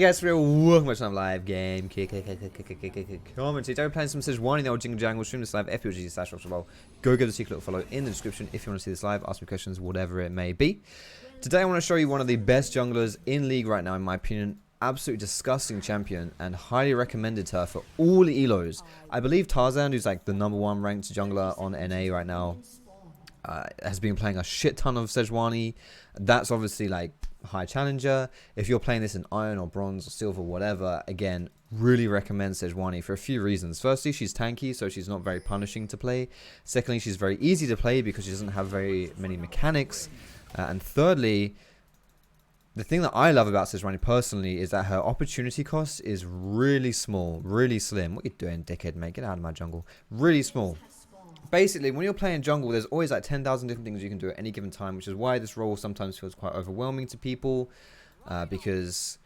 Hey guys, welcome back to another live game. Comment. Today we're playing some Sejuani, the old Jingle Jangle. Stream this live, FPLG/Foxdrop. Go give the secret little follow in the description if you want to see this live. Ask me questions, whatever it may be. Today I want to show you one of the best junglers in League right now, in my opinion. Absolutely disgusting champion and highly recommended to her for all the elos. I believe Tarzan, who's like the #1 ranked jungler on NA right now, has been playing a shit ton of Sejuani. That's obviously like high challenger. If you're playing this in iron or bronze or silver, whatever, again, really recommend Sejuani for a few reasons. Firstly, she's tanky, so she's not very punishing to play. Secondly, she's very easy to play because she doesn't have very many mechanics. And thirdly, the thing that I love about Sejuani personally is that her opportunity cost is really small, really slim. What are you doing, dickhead, mate? Get out of my jungle. Really small. Basically, when you're playing jungle, there's always like 10,000 different things you can do at any given time, which is why this role sometimes feels quite overwhelming to people. Because,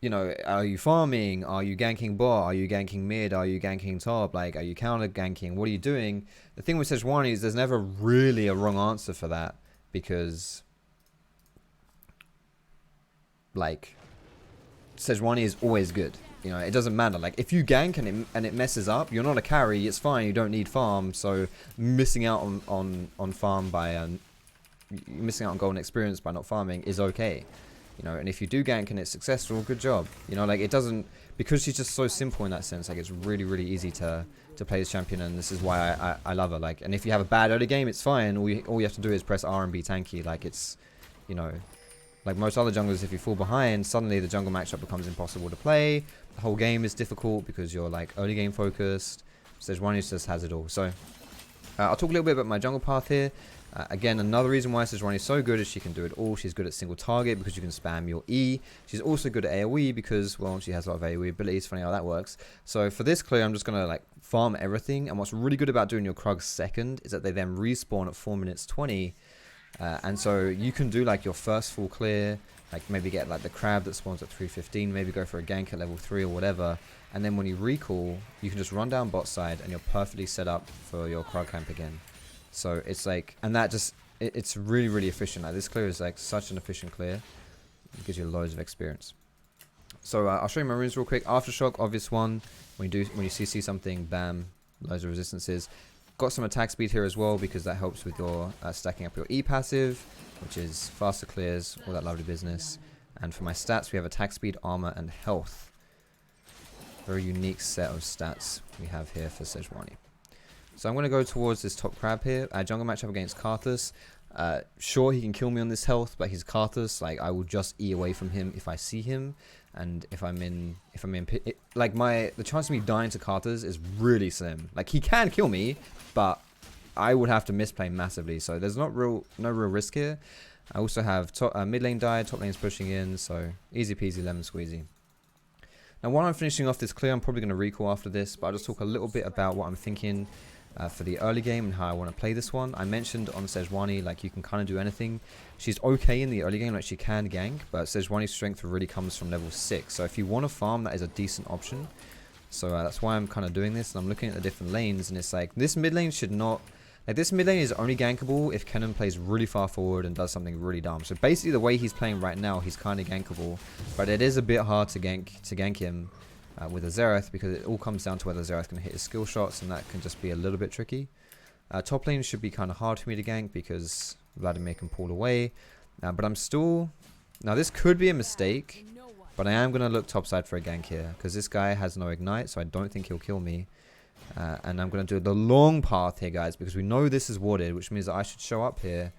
you know, are you farming? Are you ganking bot? Are you ganking mid? Are you ganking top? Like, are you counter ganking? What are you doing? The thing with Sejuani is there's never really a wrong answer for that, because, like, Sejuani is always good. You know, it doesn't matter. Like, if you gank and it messes up, you're not a carry. It's fine. You don't need farm. So missing out on farm by missing out on golden experience by not farming is okay. You know, and if you do gank and it's successful, good job. You know, like, it doesn't, because she's just so simple in that sense. Like, it's really easy to play this champion, and this is why I love her. Like, and if you have a bad early game, it's fine. All you have to do is press R and be tanky. Like, it's, you know, like most other junglers, if you fall behind, suddenly the jungle matchup becomes impossible to play. The whole game is difficult because you're like early game focused. Sejuani just has it all. So I'll talk a little bit about my jungle path here. Again, another reason why Sejuani is so good is she can do it all. She's good at single target because you can spam your E. She's also good at AoE because, well, she has a lot of AoE abilities. Funny how that works. So for this clear, I'm just going to like farm everything. And what's really good about doing your Krugs second is that they then respawn at 4 minutes 20. And so you can do like your first full clear, like maybe get like the crab that spawns at 3:15, maybe go for a gank at level 3 or whatever, and then when you recall, you can just run down bot side and you're perfectly set up for your Krug camp again. So it's like, and that just, it's really efficient. Like, this clear is like such an efficient clear. It gives you loads of experience. So I'll show you my runes real quick. Aftershock, obvious one. When you CC something, bam, loads of resistances. Got some attack speed here as well, because that helps with your stacking up your E passive, which is faster clears, all that lovely business. And for my stats, we have attack speed, armor, and health. Very unique set of stats we have here for Sejuani. So I'm going to go towards this top crab here. Jungle matchup against Karthus. Sure, he can kill me on this health, but he's Karthus. Like, I will just E away from him if I see him. And if I'm in like, the chance of me dying to Karthus is really slim. Like, he can kill me, but I would have to misplay massively. So there's no real risk here. I also have mid lane died, top lane's pushing in, so easy peasy lemon squeezy. Now, while I'm finishing off this clear, I'm probably going to recall after this, but I'll just talk a little bit about what I'm thinking for the early game and how I want to play this one. I mentioned on Sejuani, like, you can kind of do anything. She's okay in the early game, like, she can gank, but Sejuani's strength really comes from level 6. So if you want to farm, that is a decent option. So that's why I'm kind of doing this, and I'm looking at the different lanes, and it's like, this mid lane should not, like, this mid lane is only gankable if Kennen plays really far forward and does something really dumb. So basically, the way he's playing right now, he's kind of gankable, but it is a bit hard to gank him with a Xerath, because it all comes down to whether Xerath can hit his skill shots, and that can just be a little bit tricky. Top lane should be kind of hard for me to gank because Vladimir can pull away, but I'm still, now this could be a mistake, but I am going to look topside for a gank here, because this guy has no ignite, so I don't think he'll kill me. And I'm going to do the long path here, guys, because we know this is warded, which means that I should show up here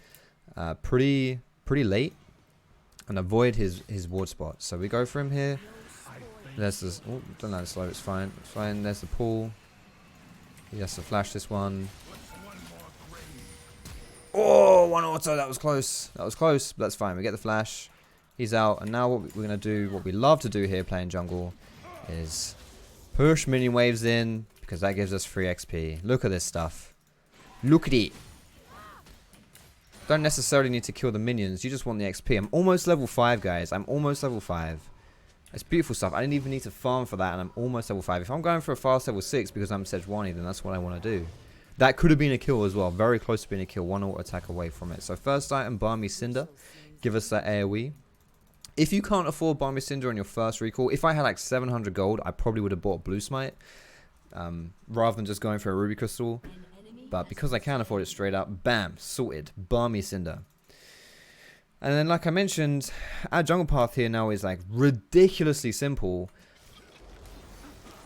pretty late and avoid his ward spot. So we go for him here. There's this, oh, don't let it slow, it's fine. It's fine, there's the pull. He has to flash this one. Oh, one auto, that was close. That was close, but that's fine. We get the flash. He's out, and now what we're going to do, what we love to do here playing jungle, is push minion waves in, because that gives us free XP. Look at this stuff. Look at it. Don't necessarily need to kill the minions, you just want the XP. I'm almost level 5, guys. I'm almost level 5. It's beautiful stuff. I didn't even need to farm for that, and I'm almost level 5. If I'm going for a fast level 6 because I'm Sejuani, then that's what I want to do. That could have been a kill as well. Very close to being a kill. One auto attack away from it. So first item, Barmy Cinder. Give us that AoE. If you can't afford Balmy Cinder on your first recall, if I had like 700 gold, I probably would have bought Blue Smite rather than just going for a Ruby Crystal. But because I can afford it straight up, bam, sorted. Balmy Cinder. And then, like I mentioned, our jungle path here now is like ridiculously simple.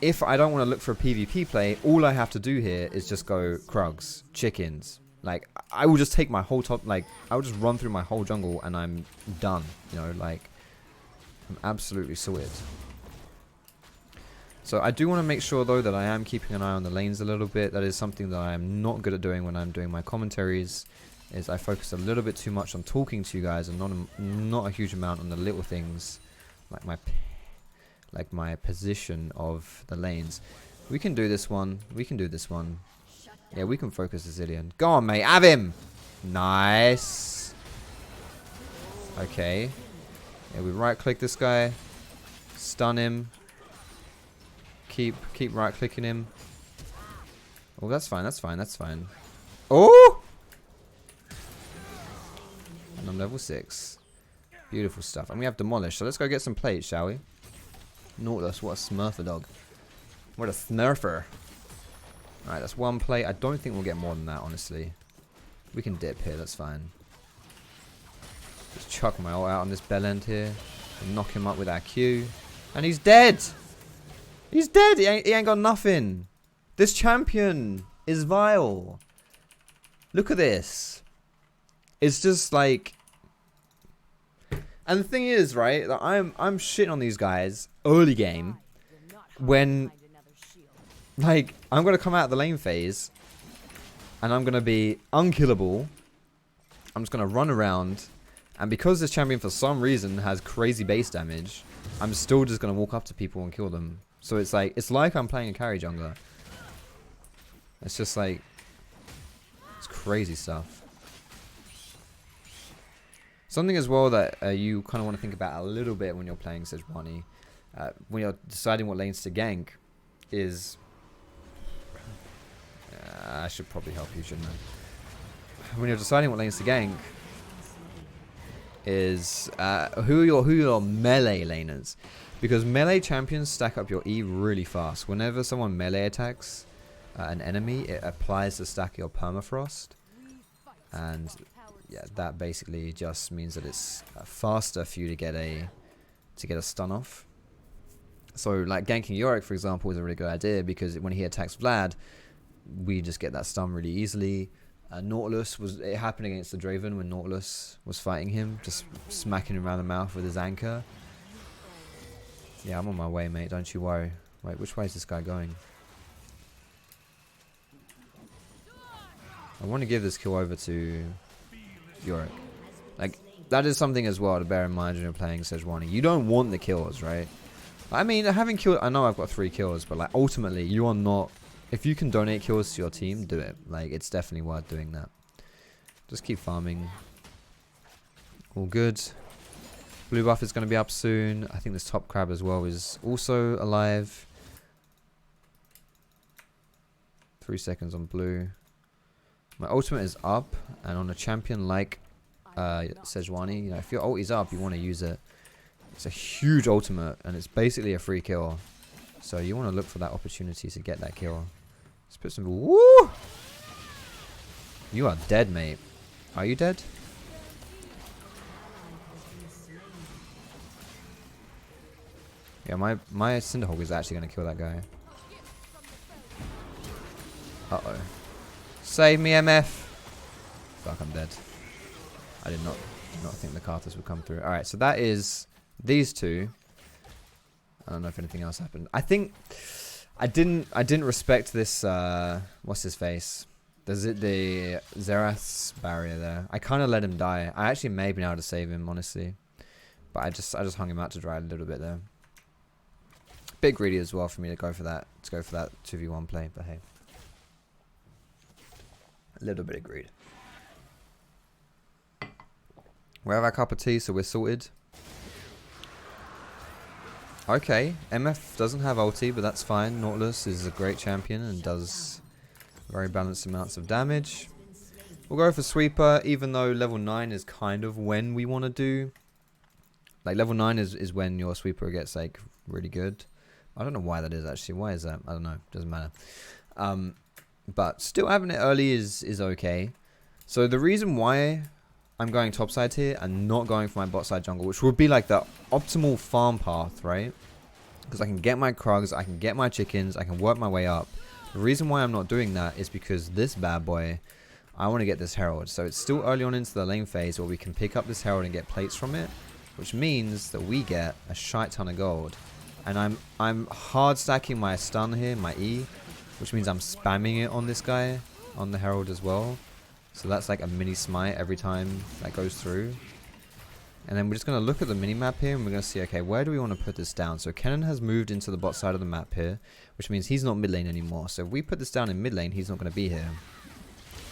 If I don't want to look for a PvP play, all I have to do here is just go Krugs, chickens. Like, I will just take my whole top, like, I will just run through my whole jungle and I'm done. You know, like, I'm absolutely sorted. So I do want to make sure, though, that I am keeping an eye on the lanes a little bit. That is something that I am not good at doing when I'm doing my commentaries. Is I focus a little bit too much on talking to you guys and not a huge amount on the little things, like my position of the lanes. We can do this one. We can do this one. Yeah, we can focus the Zilean. Go on, mate. Have him. Nice. Okay. Yeah, we right-click this guy. Stun him. Keep right-clicking him. Oh, that's fine. That's fine. That's fine. Oh! And I'm level 6. Beautiful stuff. And we have Demolish. So let's go get some plates, shall we? Nautilus, what a smurfer dog. What a smurfer. Alright, that's one plate. I don't think we'll get more than that, honestly. We can dip here, that's fine. Just chuck my ult out on this bell end here. And knock him up with our Q. And he's dead! He's dead! He ain't got nothing. This champion is vile. Look at this. It's just like... And the thing is, right, that I'm shitting on these guys early game when, like, I'm going to come out of the lane phase and I'm going to be unkillable. I'm just going to run around, and because this champion for some reason has crazy base damage, I'm still just going to walk up to people and kill them. So it's like I'm playing a carry jungler. It's just like, it's crazy stuff. Something as well that you kind of want to think about a little bit when you're playing Sejuani, when you're deciding what lanes to gank, is... I should probably help you, shouldn't I? When you're deciding what lanes to gank, is who are your melee laners. Because melee champions stack up your E really fast. Whenever someone melee attacks an enemy, it applies the stack of your permafrost. And... yeah, that basically just means that it's faster for you to get a stun off. So, like, ganking Yorick, for example, is a really good idea because when he attacks Vlad, we just get that stun really easily. Nautilus, it happened against the Draven when Nautilus was fighting him, just smacking him around the mouth with his anchor. Yeah, I'm on my way, mate, don't you worry. Wait, which way is this guy going? I want to give this kill over to... Yorick. Like, that is something as well to bear in mind when you're playing Sejuani. You don't want the kills, right? I mean, having killed... I know I've got 3 kills, but like ultimately, you are not... If you can donate kills to your team, do it. Like, it's definitely worth doing that. Just keep farming. All good. Blue buff is going to be up soon. I think this top crab as well is also alive. 3 seconds on blue. My ultimate is up, and on a champion like Sejuani, you know, if your ult is up, you want to use it. It's a huge ultimate, and it's basically a free kill. So you want to look for that opportunity to get that kill. Let's put some... Woo! You are dead, mate. Are you dead? Yeah, my Cinderhawk is actually going to kill that guy. Uh-oh. Save me, MF. Fuck, I'm dead. I did not think the Karthus would come through. Alright, so that is these two. I don't know if anything else happened. I think I didn't respect this what's his face? The Xerath's barrier there. I kinda let him die. I actually may have been able to save him, honestly. But I just hung him out to dry a little bit there. Bit greedy as well for me to go for that 2v1 play, but hey. A little bit of greed. We have our cup of tea, so we're sorted. Okay, MF doesn't have ulti, but that's fine. Nautilus is a great champion and does very balanced amounts of damage. We'll go for Sweeper, even though level 9 is kind of when we want to do Like level 9 is when your sweeper gets like really good. I don't know why that is actually. Why is that? I don't know. Doesn't matter. But still having it early is okay. So the reason why I'm going topside here and not going for my bot side jungle, which would be like the optimal farm path, right? Because I can get my Krugs, I can get my chickens, I can work my way up. The reason why I'm not doing that is because this bad boy, I want to get this Herald. So it's still early on into the lane phase where we can pick up this Herald and get plates from it, which means that we get a shite ton of gold. And I'm hard stacking my stun here, my E, which means I'm spamming it on this guy, on the Herald as well. So that's like a mini smite every time that goes through. And then we're just going to look at the mini map here and we're going to see, okay, where do we want to put this down? So Kennen has moved into the bot side of the map here, which means he's not mid lane anymore. So if we put this down in mid lane, he's not going to be here.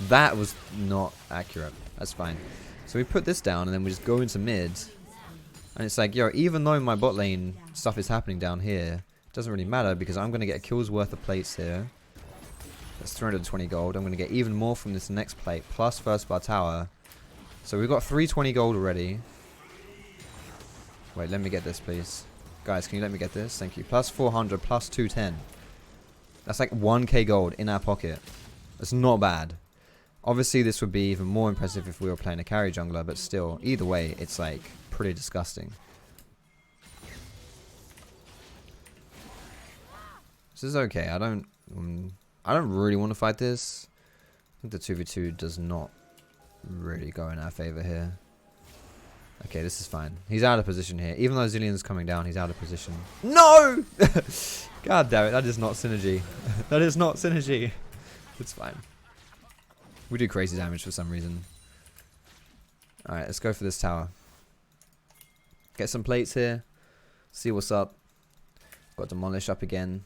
That was not accurate. That's fine. So we put this down and then we just go into mid. And it's like, yo, even though my bot lane stuff is happening down here, it doesn't really matter because I'm going to get a kill's worth of plates here. That's 320 gold. I'm going to get even more from this next plate, plus first bar tower. So we've got 320 gold already. Wait, let me get this, please. Guys, can you let me get this? Thank you. Plus 400, plus 210. That's like 1k gold in our pocket. That's not bad. Obviously, this would be even more impressive if we were playing a carry jungler, but still, either way, it's like pretty disgusting. This is okay. I don't really want to fight this. I think the 2v2 does not really go in our favor here. Okay, this is fine. He's out of position here. Even though Zillion's coming down, he's out of position. No! God damn it, that is not synergy. That is not synergy. It's fine. We do crazy damage for some reason. Alright, let's go for this tower. Get some plates here. See what's up. Got Demolish up again.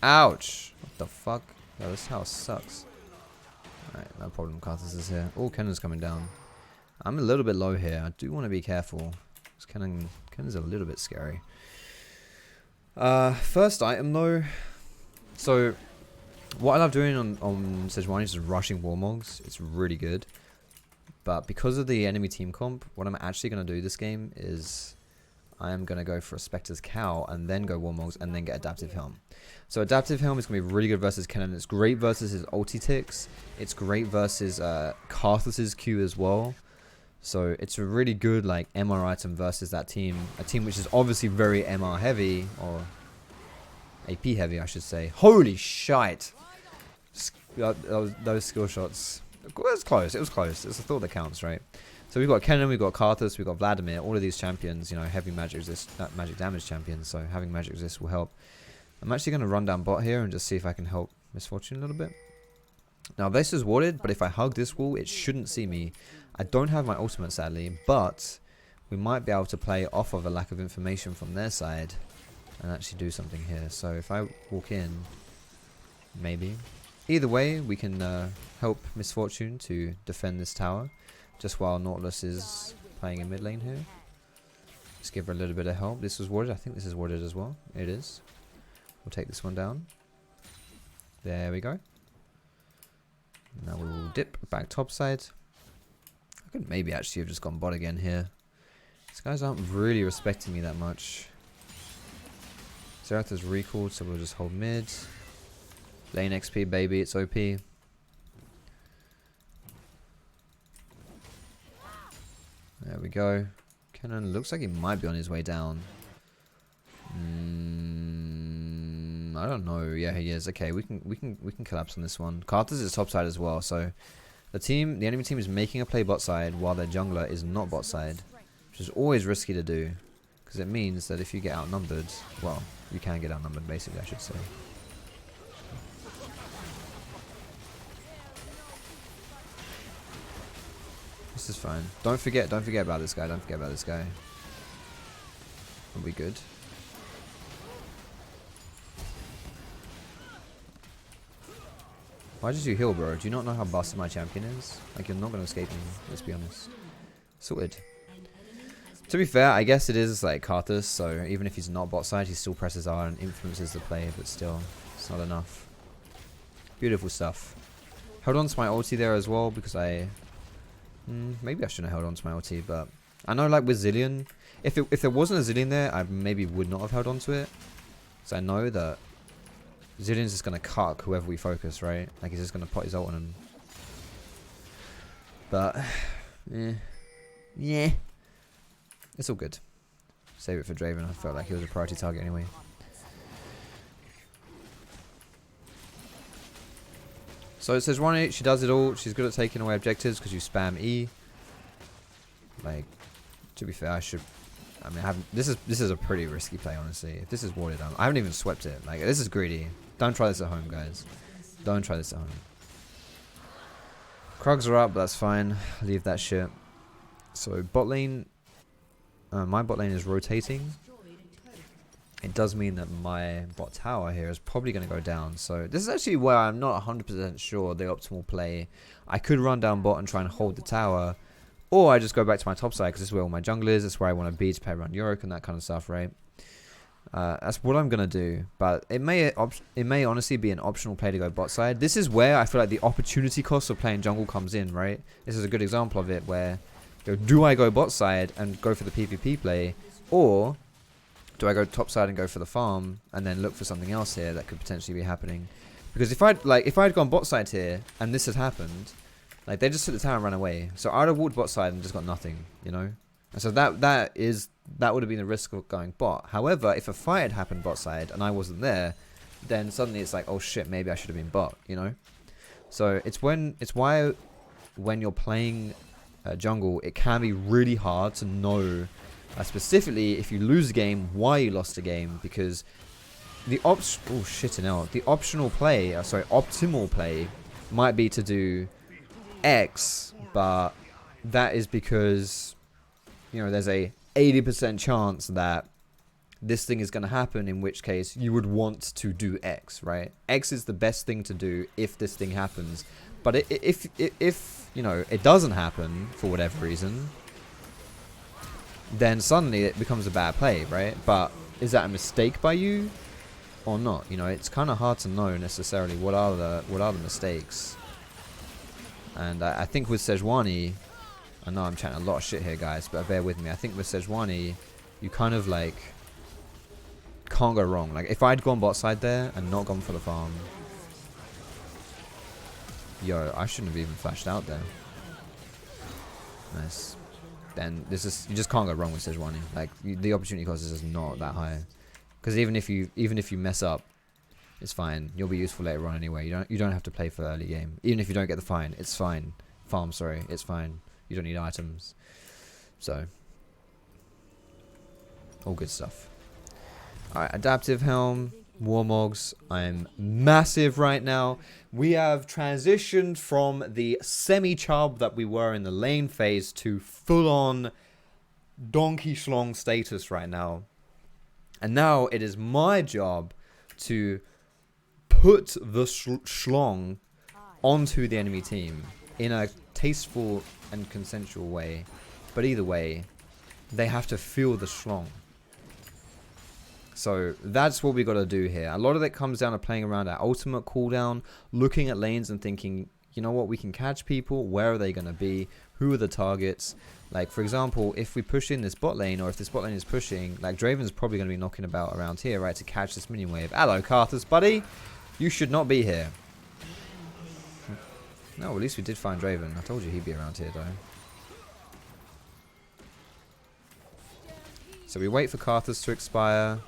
Ouch! What the fuck? Yo, this house sucks. Alright, no problem. Karthus is here. Oh, Kennen's coming down. I'm a little bit low here. I do want to be careful. Kennen's a little bit scary. First item though. So, what I love doing on Sejuani is just rushing Warmogs. It's really good. But because of the enemy team comp, what I'm actually going to do this game is I am going to go for a Spectre's Cow and then go Warmogs and then get Adaptive Helm. So Adaptive Helm is going to be really good versus Kennen. It's great versus his ulti ticks. It's great versus Karthus's Q as well. So it's a really good like MR item versus that team. A team which is obviously very MR heavy, or AP heavy I should say. Holy shite. Those skill shots. It was close. It was close. It's a thought that counts, right? So we've got Kennen, we've got Karthus, we've got Vladimir. All of these champions, you know, heavy magic resist, magic damage champions. So having magic resist will help. I'm actually going to run down bot here and just see if I can help Misfortune a little bit. Now this is warded, but if I hug this wall, it shouldn't see me. I don't have my ultimate sadly, but we might be able to play off of a lack of information from their side and actually do something here. So if I walk in, maybe. Either way, we can help Misfortune to defend this tower, just while Nautilus is playing in mid lane here. Just give her a little bit of help. This was warded. I think this is warded as well. It is. We'll take this one down. There we go. Now we'll dip back topside. I could maybe actually have just gone bot again here. These guys aren't really respecting me that much. Zerath is recalled, so we'll just hold mid. Lane XP, baby, it's OP. There we go. Kennen looks like he might be on his way down. I don't know. Yeah, he is. Okay, we can collapse on this one. Karthus is topside as well, so the enemy team is making a play bot side while their jungler is not bot side, which is always risky to do because it means that if you get outnumbered, well, you can get outnumbered basically, I should say. This is fine. Don't forget about this guy. Don't forget about this guy. Are we good? Why did you heal, bro? Do you not know how busted my champion is? Like, you're not going to escape me, let's be honest. Sorted. To be fair, I guess it is like Karthus, so even if he's not bot side, he still presses R and influences the play, but still, it's not enough. Beautiful stuff. Held on to my ulti there as well, because maybe I shouldn't have held on to my ulti, but I know, like, with Zillion, if there wasn't a Zillion there, I maybe would not have held on to it. So I know that Zillion's just going to cuck whoever we focus, right? Like, he's just going to put his ult on him. But, yeah. It's all good. Save it for Draven. I felt like he was a priority target anyway. So it says Sejuani, she does it all. She's good at taking away objectives because you spam E. Like, to be fair, I mean, this is a pretty risky play, honestly. If this is warded, I haven't even swept it. Like, this is greedy. Don't try this at home, guys. Don't try this at home. Krugs are up, but that's fine. Leave that shit. So bot lane, my bot lane is rotating. It does mean that my bot tower here is probably going to go down. So this is actually where I'm not 100% sure the optimal play. I could run down bot and try and hold the tower. Or I just go back to my top side because this is where all my jungle is. That's where I want to be to play around Yorick and that kind of stuff, right? That's what I'm going to do. But it may honestly be an optional play to go bot side. This is where I feel like the opportunity cost of playing jungle comes in, right? This is a good example of it where, do I go bot side and go for the PvP play? Or do I go top side and go for the farm and then look for something else here that could potentially be happening? Because if I'd gone bot side here and this had happened, like, they just took the tower and ran away. So I'd have walked bot side and just got nothing, you know? And so that would have been the risk of going bot. However, if a fight had happened bot side and I wasn't there, then suddenly it's like, oh shit, maybe I should have been bot, you know? So it's why when you're playing jungle, it can be really hard to know, specifically if you lose a game, why you lost a game, because the optional play, optimal play might be to do X, but that is because, you know, there's a 80% chance that this thing is going to happen, in which case you would want to do X, right? X is the best thing to do if this thing happens. But if you know, it doesn't happen for whatever reason, then suddenly it becomes a bad play, right? But is that a mistake by you or not? You know, it's kind of hard to know necessarily what are the mistakes. And I think with Sejuani, I know I'm chatting a lot of shit here, guys, but bear with me. I think with Sejuani, you kind of, like, can't go wrong. Like, if I'd gone bot side there and not gone for the farm, yo, I shouldn't have even flashed out there. Nice. Then you just can't go wrong with Sejuani. Like, the opportunity cost is just not that high. Because even if you mess up, it's fine. You'll be useful later on anyway. You don't have to play for the early game. Even if you don't get the farm, it's fine. It's fine. You don't need items. So, all good stuff. Alright, adaptive helm, warmogs. I'm massive right now. We have transitioned from the semi-chub that we were in the lane phase to full-on donkey schlong status right now. And now it is my job to put the schlong onto the enemy team in a tasteful and consensual way. But either way, they have to feel the schlong. So that's what we got to do here. A lot of it comes down to playing around our ultimate cooldown, looking at lanes and thinking, you know what, we can catch people. Where are they going to be? Who are the targets? Like, for example, if we push in this bot lane, or if this bot lane is pushing, like, Draven's probably going to be knocking about around here, right, to catch this minion wave. Hello, Carthus, buddy. You should not be here. No, at least we did find Draven. I told you he'd be around here, though. So we wait for Carthus to expire.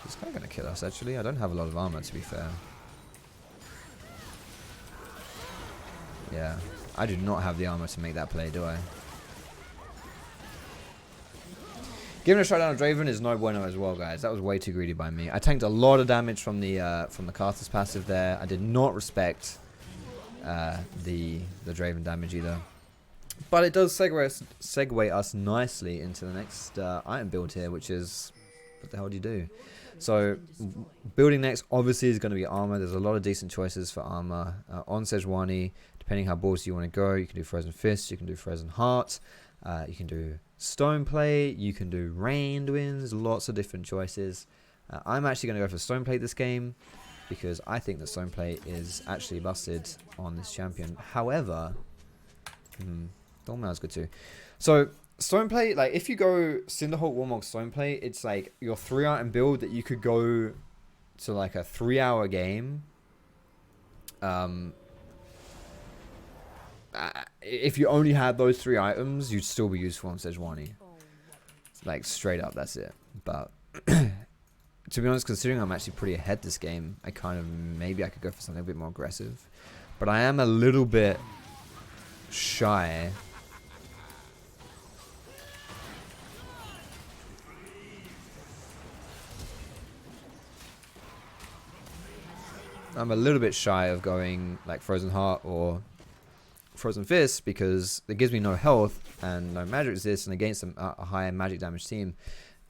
This guy going to kill us, actually. I don't have a lot of armor, to be fair. Yeah. I do not have the armor to make that play, do I? Giving a shutdown of Draven is no bueno as well, guys. That was way too greedy by me. I tanked a lot of damage from the Carthus passive there. I did not respect the Draven damage either. But it does segue us nicely into the next item build here, which is, what the hell do you do? So, building next obviously is going to be armor. There's a lot of decent choices for armor on Sejuani. Depending how balls you want to go, you can do Frozen Fist, you can do Frozen Heart, you can do Stone Plate, you can do Rained Winds, lots of different choices. I'm actually going to go for Stone Plate this game because I think that Stone Plate is actually busted on this champion. However, Thornmail's good too. So Stoneplay, like if you go Cinderhawk, Warmog, Stoneplay, it's like your 3-item build that you could go to like a 3-hour game. If you only had those 3 items, you'd still be useful on Sejuani. Like straight up, that's it. But to be honest, considering I'm actually pretty ahead this game, I kind of maybe I could go for something a bit more aggressive. But I am a little bit shy. I'm a little bit shy of going like Frozen Heart or Frozen Fist because it gives me no health and no magic resist, and against a higher magic damage team,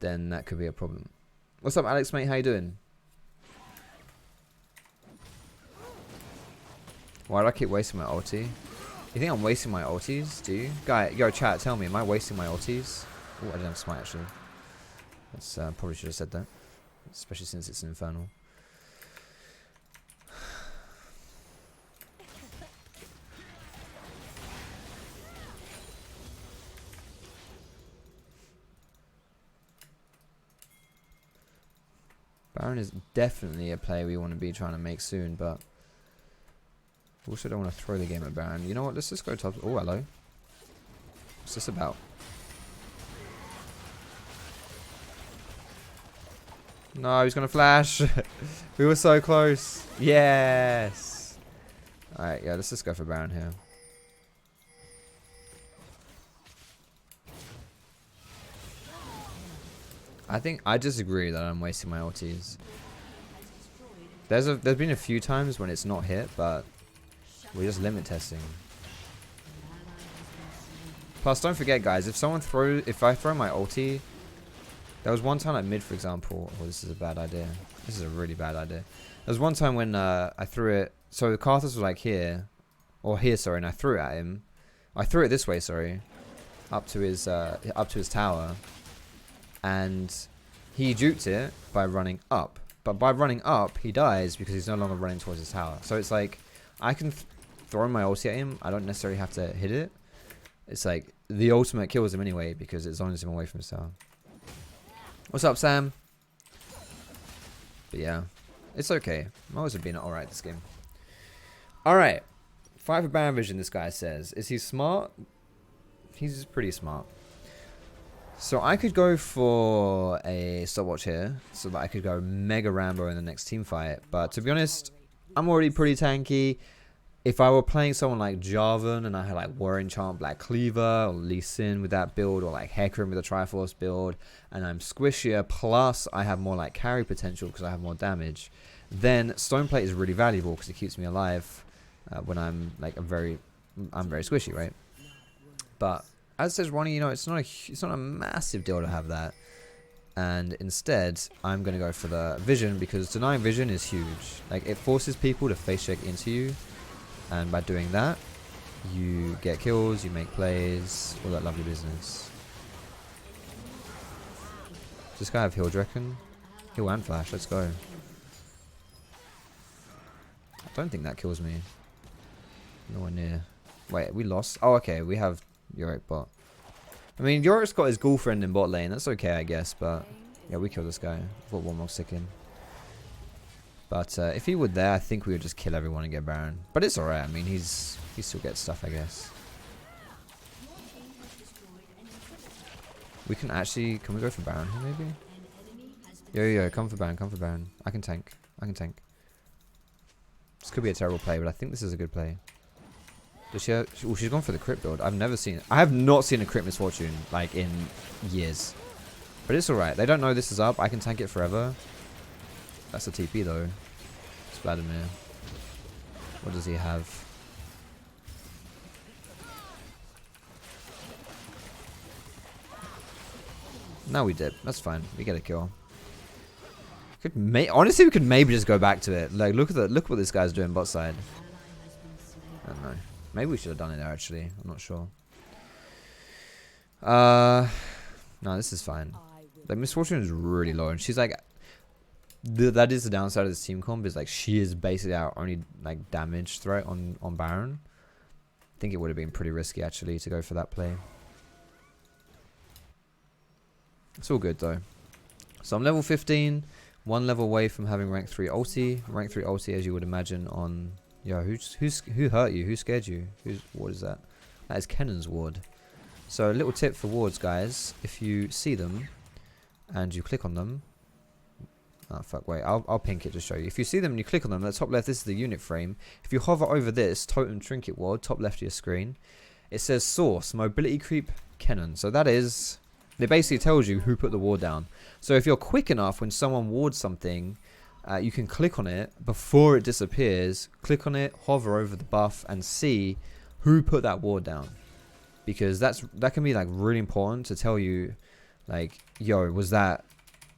then that could be a problem. What's up, Alex, mate? How you doing? Why do I keep wasting my ulti? You think I'm wasting my ultis? Do you? Guy, yo, chat, tell me, am I wasting my ultis? Oh, I didn't have smite actually. That's probably should have said that, especially since it's an infernal. Baron is definitely a play we want to be trying to make soon, but also don't want to throw the game at Baron. You know what? Let's just go top. Oh, hello. What's this about? No, he's gonna flash. We were so close. Yes. All right, yeah. Let's just go for Baron here. I think I disagree that I'm wasting my ultis. There's been a few times when it's not hit, but we're just limit testing. Plus, don't forget, guys, if I throw my ulti, there was one time at mid, for example. Oh, this is a bad idea. This is a really bad idea. There was one time when I threw it. So the Karthus was like here, or here, sorry, and I threw it at him. I threw it this way, sorry, up to his tower. And he juked it by running up. But by running up, he dies because he's no longer running towards his tower. So it's like, I can throw my ulti at him. I don't necessarily have to hit it. It's like, the ultimate kills him anyway because it zones him away from his tower. What's up, Sam? But yeah, it's okay. Mo's have been alright this game. Alright. 5 for Baron Vision, this guy says. Is he smart? He's pretty smart. So I could go for a stopwatch here, so that I could go Mega Rambo in the next team fight. But to be honest, I'm already pretty tanky. If I were playing someone like Jarvan and I had like War Enchant, Black Cleaver, or Lee Sin with that build, or like Hecarim with a Triforce build, and I'm squishier, plus I have more like carry potential because I have more damage, then Stoneplate is really valuable because it keeps me alive when I'm like I'm very squishy, right? But as Sejuani, you know, it's not a massive deal to have that. And instead, I'm going to go for the vision because denying vision is huge. Like, it forces people to face check into you. And by doing that, you get kills, you make plays, all that lovely business. Does this guy have heal, do you reckon? Heal and flash, let's go. I don't think that kills me. Nowhere near. Wait, we lost? Oh, okay, we have Yorick bot. I mean, Yorik's got his ghoul friend in bot lane. That's okay, I guess. But yeah, we killed this guy. I thought Warmog's sick in. But if he were there, I think we would just kill everyone and get Baron. But it's alright. I mean, he still gets stuff, I guess. We can actually... Can we go for Baron here, maybe? Yo, come for Baron, come for Baron. I can tank. This could be a terrible play, but I think this is a good play. Does she have, oh, she's gone for the crit build. I have not seen a crit misfortune like in years. But it's alright. They don't know this is up. I can tank it forever. That's a TP though. It's Vladimir. What does he have? No, we did. That's fine. We get a kill. Honestly, we could maybe just go back to it. Like, look what this guy's doing bot side. I don't know. Maybe we should have done it there, actually. I'm not sure. No, this is fine. Like, Misfortune is really low. And she's like... that is the downside of this team comp. Is like, she is basically our only, like, damage threat on Baron. I think it would have been pretty risky, actually, to go for that play. It's all good though. So I'm level 15, one level away from having rank 3 ulti. Rank 3 ulti, as you would imagine, on... Yo, who hurt you? Who scared you? What is that? That is Kennan's ward. So a little tip for wards, guys. If you see them and you click on them... Oh, fuck, wait. I'll pink it to show you. If you see them and you click on them, at the top left, this is the unit frame. If you hover over this, Totem Trinket ward, top left of your screen, it says source, mobility creep, Kennen. So that is... It basically tells you who put the ward down. So if you're quick enough when someone wards something, you can click on it before it disappears, click on it, hover over the buff, and see who put that ward down. Because that can be like really important to tell you, like, yo, was that...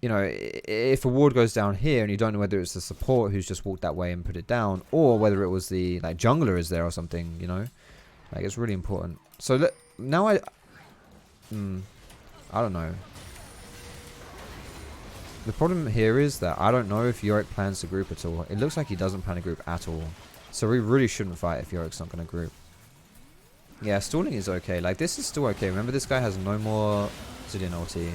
You know, if a ward goes down here and you don't know whether it's the support who's just walked that way and put it down, or whether it was the like jungler is there or something, you know, like it's really important. So now I don't know. The problem here is that I don't know if Yorick plans to group at all. It looks like he doesn't plan to group at all. So we really shouldn't fight if Yorick's not going to group. Yeah, stalling is okay. Like this is still okay. Remember, this guy has no more Zidian ulti.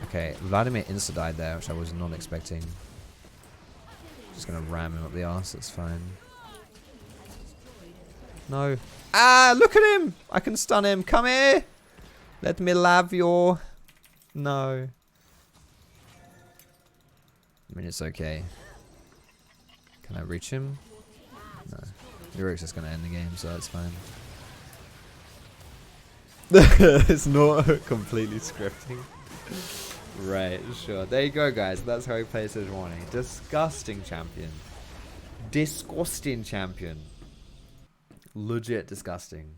Okay, Vladimir insta-died there, which I was not expecting. Just gonna ram him up the arse, that's fine. No. Ah, look at him! I can stun him. Come here! Let me love you. No. I mean, it's okay. Can I reach him? No. Yorick's just gonna end the game, so that's fine. It's not completely scripting. Right, sure. There you go, guys. That's how he plays Sejuani. Disgusting champion. Disgusting champion. Legit disgusting.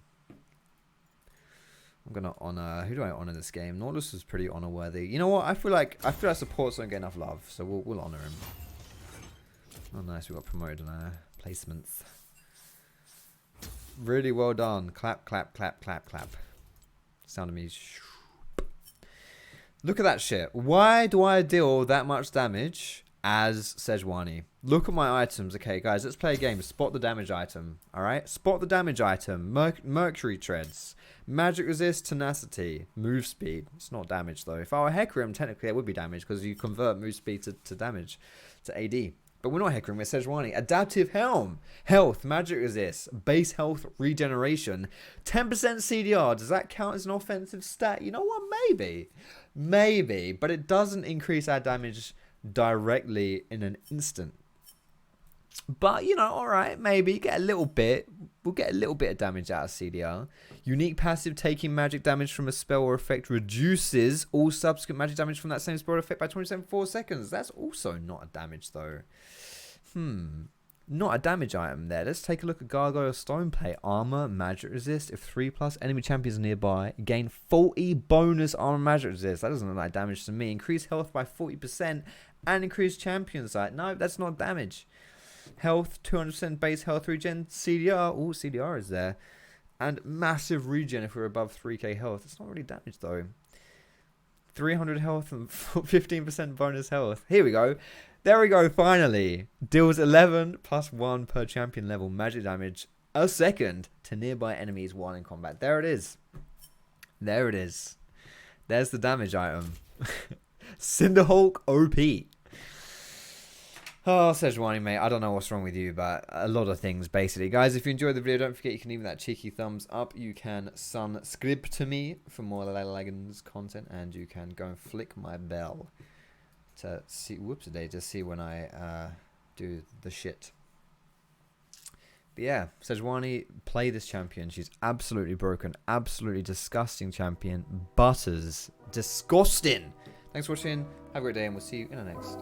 I'm gonna honor... Who do I honor this game? Nautilus is pretty honor worthy. You know what? I feel like supports don't get enough love, so we'll honor him. Oh, nice. We got promoted in our placements. Really well done. Clap, clap, clap, clap, clap. Sound of me. Look at that shit. Why do I deal that much damage as Sejuani? Look at my items. Okay, guys, let's play a game. Spot the damage item. Alright? Spot the damage item. Mercury Treads. Magic Resist, Tenacity. Move Speed. It's not damage, though. If I were Hecarim, technically it would be damage because you convert move speed to damage, to AD. But we're not Hecarim, we're Sejuani. Adaptive Helm. Health, Magic Resist, Base Health Regeneration. 10% CDR. Does that count as an offensive stat? You know what? Maybe. Maybe. But it doesn't increase our damage directly in an instant. But, you know, alright, maybe. Get a little bit. We'll get a little bit of damage out of CDR. Unique passive, taking magic damage from a spell or effect reduces all subsequent magic damage from that same spell or effect by 27.4 seconds. That's also not a damage, though. Not a damage item there. Let's take a look at Gargoyle Stoneplate. Armor, magic resist. If 3+ enemy champions nearby, gain 40 bonus armor magic resist. That doesn't look like damage to me. Increase health by 40% and increase champion sight. No, that's not damage. Health, 200% base health regen. CDR. Oh, CDR is there. And massive regen if we're above 3k health. It's not really damage though. 300 health and 15% bonus health. Here we go. There we go, finally. Deals 11 + 1 per champion level magic damage a second to nearby enemies while in combat. There it is. There it is. There's the damage item. Cinderhulk OP. Oh, Sejuani, mate. I don't know what's wrong with you, but a lot of things, basically. Guys, if you enjoyed the video, don't forget you can leave that cheeky thumbs up. You can subscribe to me for more Legends content, and you can go and flick my bell to see, to see when I do the shit. But yeah, Sejuani, play this champion. She's absolutely broken, absolutely disgusting champion. Butters, disgusting. Thanks for watching. Have a great day, and we'll see you in the next